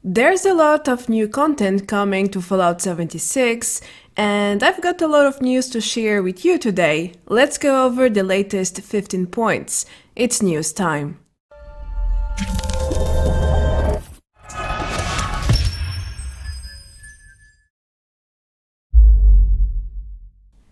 There's a lot of new content coming to Fallout 76, and I've got a lot of news to share with you today. Let's go over the latest 15 points. It's news time.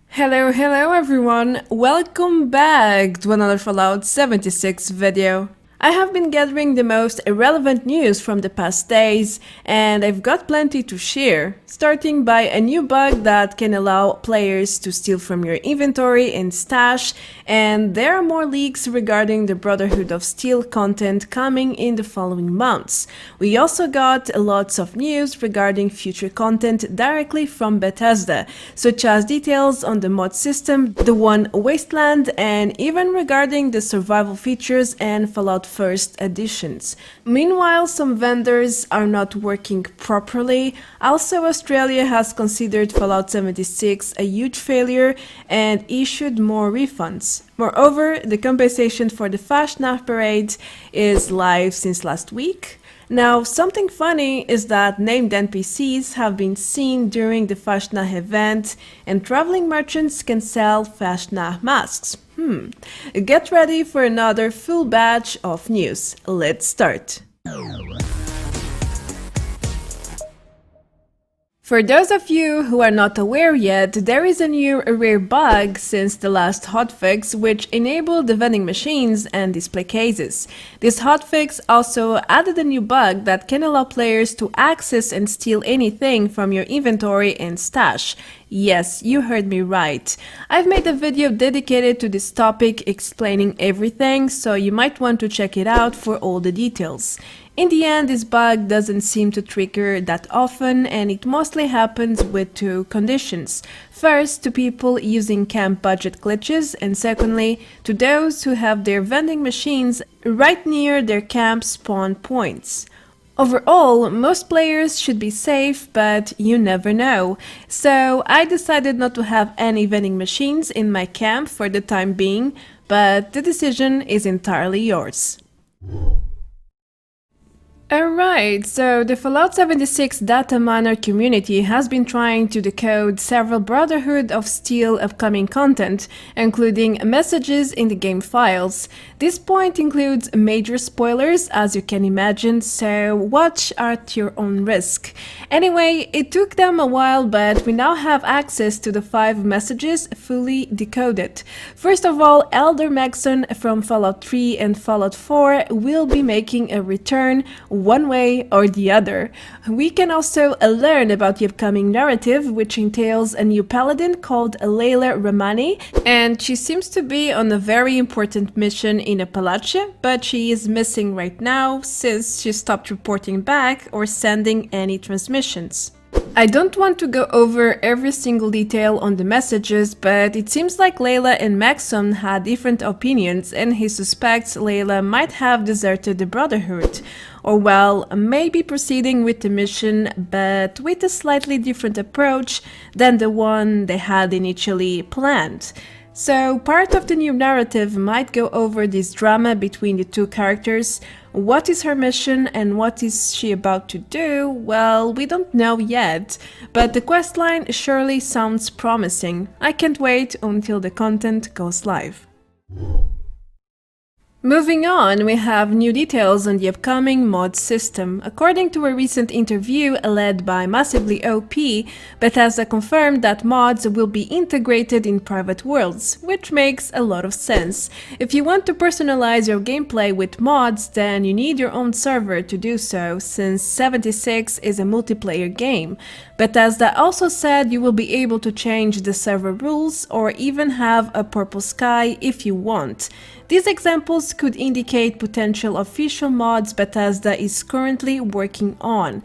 Hello everyone, welcome back to another Fallout 76 video. I have been gathering the most irrelevant news from the past days, and I've got plenty to share, starting by a new bug that can allow players to steal from your inventory and stash, and there are more leaks regarding the Brotherhood of Steel content coming in the following months. We also got lots of news regarding future content directly from Bethesda, such as details on the mod system, the One Wasteland, and even regarding the survival features and Fallout First editions. Meanwhile, some vendors are not working properly. Also, Australia has considered Fallout 76 a huge failure and issued more refunds. Moreover, the compensation for the Fasnacht parade is live since last week. Now, something funny is that named NPCs have been seen during the Fasnacht event, and traveling merchants can sell Fasnacht masks. Get ready for another full batch of news. Let's start. For those of you who are not aware yet, there is a new rare bug since the last hotfix which enabled the vending machines and display cases. This hotfix also added a new bug that can allow players to access and steal anything from your inventory and stash. Yes, you heard me right. I've made a video dedicated to this topic explaining everything, so you might want to check it out for all the details. In the end, this bug doesn't seem to trigger that often, and it mostly happens with two conditions. First, to people using camp budget glitches, and secondly, to those who have their vending machines right near their camp spawn points. Overall, most players should be safe, but you never know. So I decided not to have any vending machines in my camp for the time being, but the decision is entirely yours. Alright, so the Fallout 76 data miner community has been trying to decode several Brotherhood of Steel upcoming content, including messages in the game files. This point includes major spoilers, as you can imagine, so watch at your own risk. Anyway, it took them a while, but we now have access to the 5 messages fully decoded. First of all, Elder Maxson from Fallout 3 and Fallout 4 will be making a return one way or the other. We can also learn about the upcoming narrative, which entails a new paladin called Layla Ramani, and she seems to be on a very important mission in Appalachia, but she is missing right now since she stopped reporting back or sending any transmissions. I don't want to go over every single detail on the messages, but it seems like Layla and Maxson had different opinions, and he suspects Layla might have deserted the Brotherhood. Or well, maybe proceeding with the mission, but with a slightly different approach than the one they had initially planned. So part of the new narrative might go over this drama between the two characters. What is her mission and what is she about to do? Well, we don't know yet, but the questline surely sounds promising. I can't wait until the content goes live. Moving on, we have new details on the upcoming mod system. According to a recent interview led by Massively OP, Bethesda confirmed that mods will be integrated in private worlds, which makes a lot of sense. If you want to personalize your gameplay with mods, then you need your own server to do so, since 76 is a multiplayer game. Bethesda also said you will be able to change the server rules or even have a purple sky if you want. These examples could indicate potential official mods Bethesda is currently working on.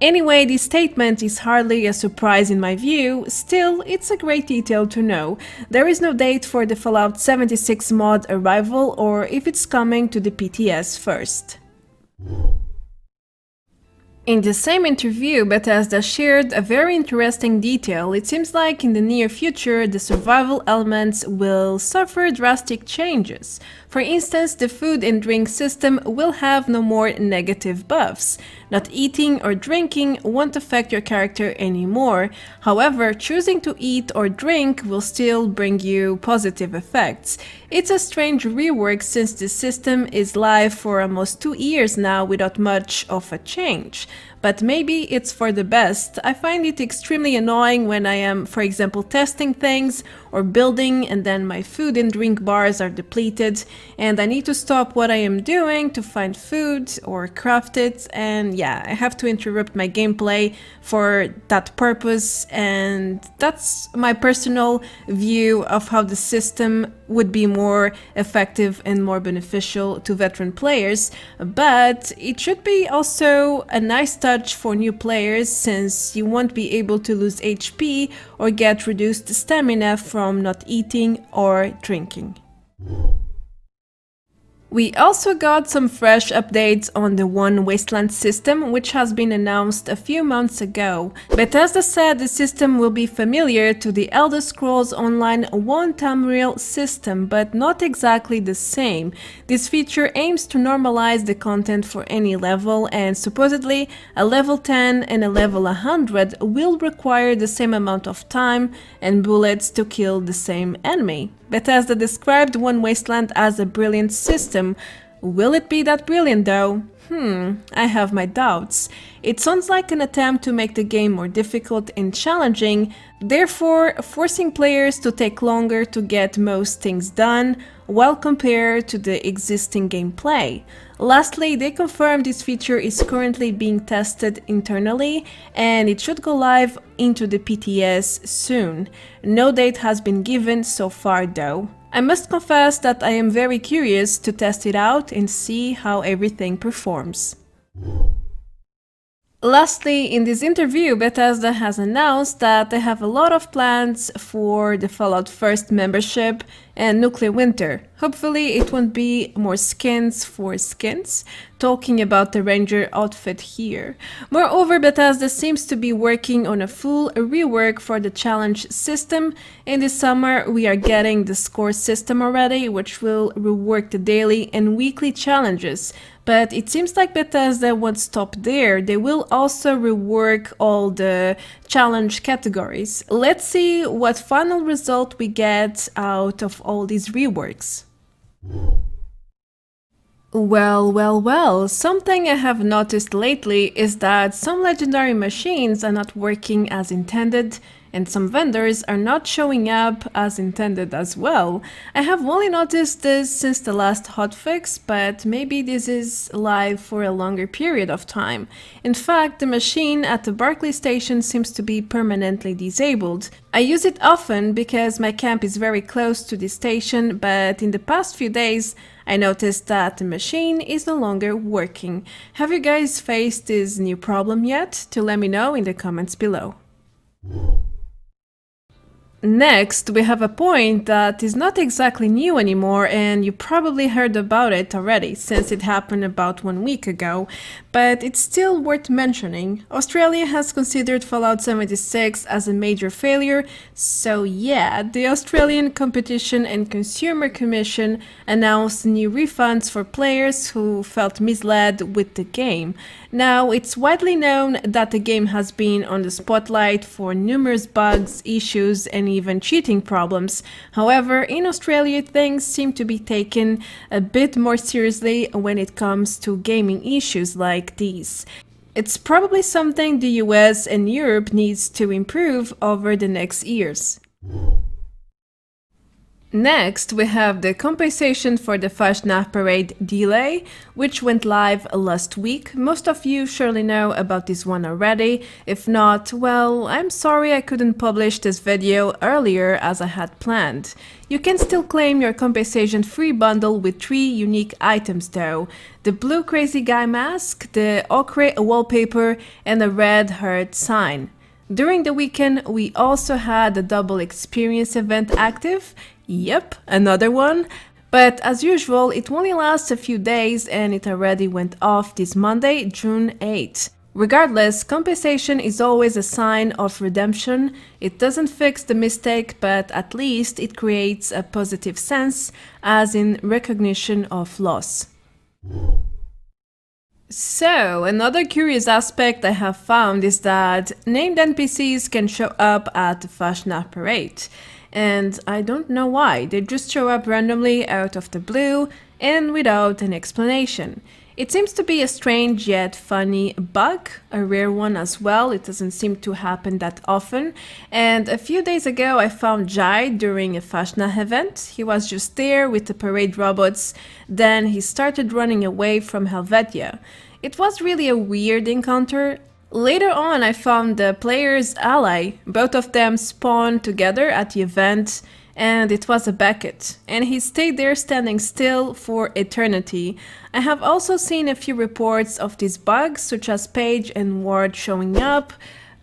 Anyway, this statement is hardly a surprise in my view, still it's a great detail to know. There is no date for the Fallout 76 mod arrival or if it's coming to the PTS first. In the same interview, Bethesda shared a very interesting detail. It seems like in the near future, the survival elements will suffer drastic changes. For instance, the food and drink system will have no more negative buffs. Not eating or drinking won't affect your character anymore. However, choosing to eat or drink will still bring you positive effects. It's a strange rework since the system is live for almost 2 years now without much of a change. But maybe it's for the best. I find it extremely annoying when I am, for example, testing things or building and then my food and drink bars are depleted and I need to stop what I am doing to find food or craft it, and yeah, I have to interrupt my gameplay for that purpose, and that's my personal view of how the system would be more effective and more beneficial to veteran players, but it should be also a nice touch for new players since you won't be able to lose HP or get reduced stamina from not eating or drinking. We also got some fresh updates on the One Wasteland system, which has been announced a few months ago. Bethesda said the system will be familiar to the Elder Scrolls Online One Tamriel system, but not exactly the same. This feature aims to normalize the content for any level, and supposedly a level 10 and a level 100 will require the same amount of time and bullets to kill the same enemy. Bethesda described One Wasteland as a brilliant system. Will it be that brilliant though? I have my doubts. It sounds like an attempt to make the game more difficult and challenging, therefore forcing players to take longer to get most things done, while compared to the existing gameplay. Lastly, they confirmed this feature is currently being tested internally and it should go live into the PTS soon. No date has been given so far though. I must confess that I am very curious to test it out and see how everything performs. Lastly, in this interview, Bethesda has announced that they have a lot of plans for the Fallout 1st membership and Nuclear Winter. Hopefully it won't be more skins for skins, talking about the Ranger outfit here. Moreover, Bethesda seems to be working on a full rework for the challenge system. In the summer we are getting the score system already, which will rework the daily and weekly challenges. But it seems like Bethesda won't stop there. They will also rework all the challenge categories. Let's see what final result we get out of all these reworks. Well, something I have noticed lately is that some legendary machines are not working as intended, and some vendors are not showing up as intended as well. I have only noticed this since the last hotfix, but maybe this is live for a longer period of time. In fact, the machine at the Barclay station seems to be permanently disabled. I use it often because my camp is very close to the station, but in the past few days I noticed that the machine is no longer working. Have you guys faced this new problem yet? To let me know in the comments below. Next, we have a point that is not exactly new anymore, and you probably heard about it already since it happened about 1 week ago, but it's still worth mentioning. Australia has considered Fallout 76 as a major failure, so yeah, the Australian Competition and Consumer Commission announced new refunds for players who felt misled with the game. Now, it's widely known that the game has been on the spotlight for numerous bugs, issues, and even cheating problems. However, in Australia things seem to be taken a bit more seriously when it comes to gaming issues like these. It's probably something the US and Europe needs to improve over the next years. Next, we have the compensation for the Fasnacht parade delay, which went live last week. Most of you surely know about this one already. If not, well, I'm sorry I couldn't publish this video earlier as I had planned. You can still claim your compensation free bundle with 3 unique items though: the blue crazy guy mask, the ochre wallpaper, and a red heart sign. During the weekend, we also had the double experience event active. Yep, another one. But as usual, it only lasts a few days and it already went off this Monday, June 8th. Regardless, compensation is always a sign of redemption. It doesn't fix the mistake, but at least it creates a positive sense, as in recognition of loss. So, another curious aspect I have found is that named NPCs can show up at the Fasnacht parade. And I don't know why, they just show up randomly out of the blue and without an explanation. It seems to be a strange yet funny bug, a rare one as well. It doesn't seem to happen that often. And a few days ago I found Jai during a Fasnacht event. He was just there with the parade robots, then he started running away from Helvetia. It was really a weird encounter. Later on I found the player's ally. Both of them spawned together at the event, and it was a Beckett, and he stayed there standing still for eternity. I have also seen a few reports of these bugs, such as Paige and Ward showing up,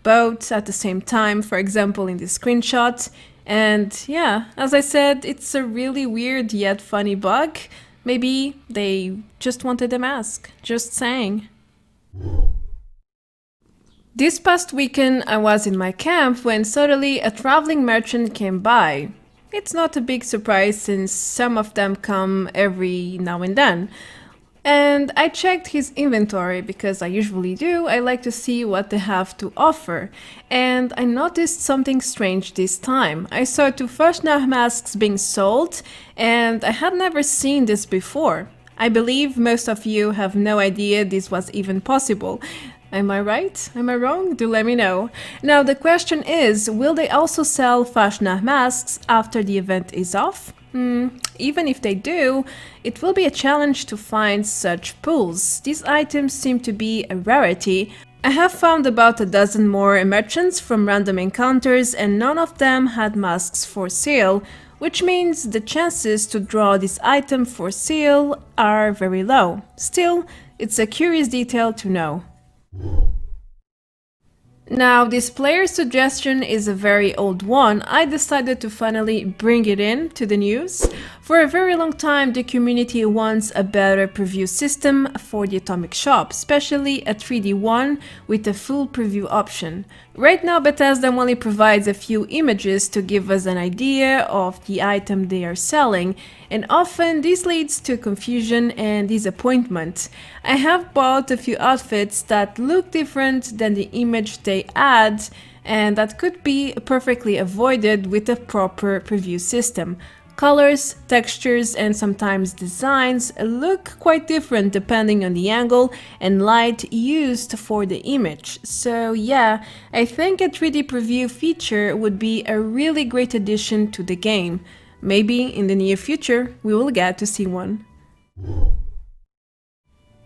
both at the same time, for example in this screenshot. And yeah, as I said, it's a really weird yet funny bug. Maybe they just wanted a mask, just saying. This past weekend I was in my camp when suddenly a traveling merchant came by. It's not a big surprise since some of them come every now and then. And I checked his inventory because I usually do. I like to see what they have to offer. And I noticed something strange this time. I saw 2 Fasnacht masks being sold, and I had never seen this before. I believe most of you have no idea this was even possible. Am I right? Am I wrong? Do let me know. Now the question is, will they also sell Fasnacht masks after the event is off? Even if they do, it will be a challenge to find such pools. These items seem to be a rarity. I have found about a dozen more merchants from random encounters, and none of them had masks for sale, which means the chances to draw this item for sale are very low. Still, it's a curious detail to know. Now, this player's suggestion is a very old one. I decided to finally bring it in to the news. For a very long time, the community wants a better preview system for the Atomic Shop, especially a 3D one with a full preview option. Right now, Bethesda only provides a few images to give us an idea of the item they are selling, and often this leads to confusion and disappointment. I have bought a few outfits that look different than the image they add, and that could be perfectly avoided with a proper preview system. Colors, textures, and sometimes designs look quite different depending on the angle and light used for the image. So yeah, I think a 3D preview feature would be a really great addition to the game. Maybe in the near future we will get to see one.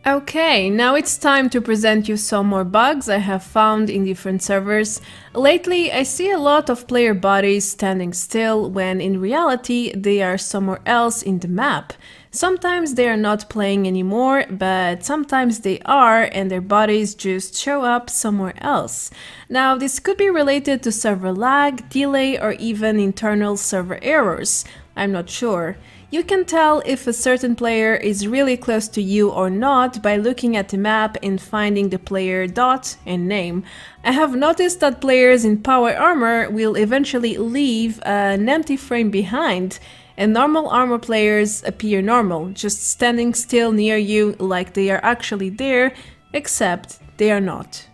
Okay, now it's time to present you some more bugs I have found in different servers. Lately, I see a lot of player bodies standing still when in reality they are somewhere else in the map. Sometimes they are not playing anymore, but sometimes they are and their bodies just show up somewhere else. Now, this could be related to server lag, delay, or even internal server errors. I'm not sure. You can tell if a certain player is really close to you or not by looking at the map and finding the player dot and name. I have noticed that players in power armor will eventually leave an empty frame behind, and normal armor players appear normal, just standing still near you like they are actually there, except they are not.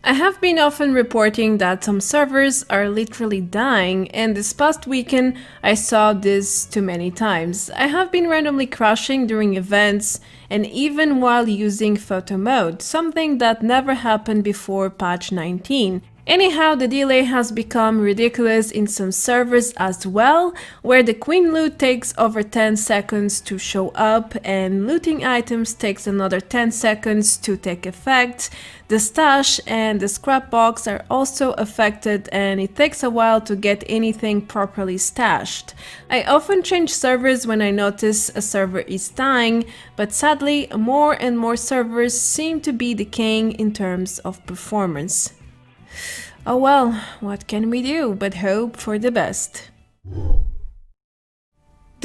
I have been often reporting that some servers are literally dying, and this past weekend I saw this too many times. I have been randomly crashing during events and even while using photo mode, something that never happened before patch 19. Anyhow, the delay has become ridiculous in some servers as well, where the queen loot takes over 10 seconds to show up and looting items takes another 10 seconds to take effect. The stash and the scrap box are also affected, and it takes a while to get anything properly stashed. I often change servers when I notice a server is dying, but sadly more and more servers seem to be decaying in terms of performance. Oh well, what can we do but hope for the best?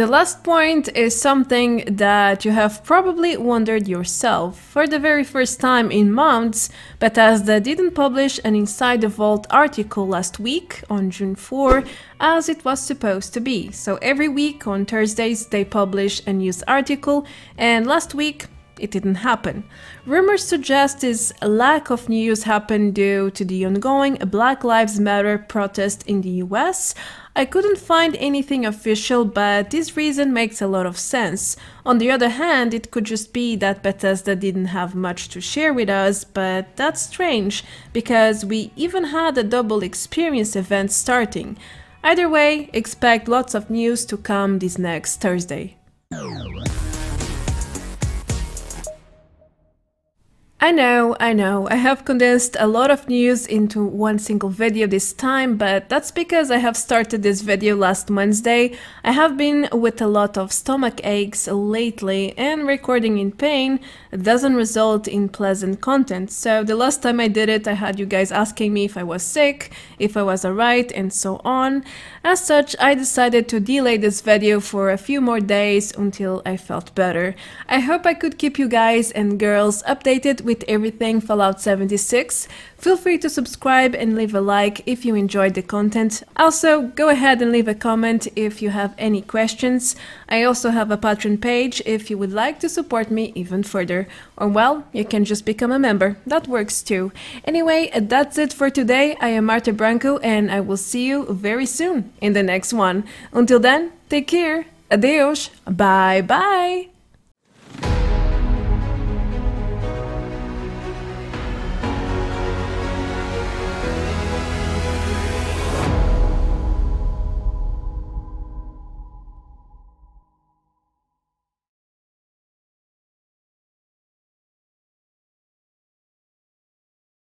The last point is something that you have probably wondered yourself. For the very first time in months, Bethesda didn't publish an Inside the Vault article last week on June 4 as it was supposed to be. So every week on Thursdays they publish a news article, and last week it didn't happen. Rumors suggest this lack of news happened due to the ongoing Black Lives Matter protest in the US. I couldn't find anything official, but this reason makes a lot of sense. On the other hand, it could just be that Bethesda didn't have much to share with us, but that's strange, because we even had a double experience event starting. Either way, expect lots of news to come this next Thursday. I know, I have condensed a lot of news into one single video this time, but that's because I have started this video last Wednesday. I have been with a lot of stomach aches lately, and recording in pain doesn't result in pleasant content. So the last time I did it, I had you guys asking me if I was sick, if I was alright, and so on. As such, I decided to delay this video for a few more days until I felt better. I hope I could keep you guys and girls updated with everything Fallout 76. Feel free to subscribe and leave a like if you enjoyed the content. Also, go ahead and leave a comment if you have any questions. I also have a Patreon page if you would like to support me even further. Or well, you can just become a member. That works too. Anyway, that's it for today. I am Marta Branco and I will see you very soon in the next one. Until then, take care. Adeus. Bye bye.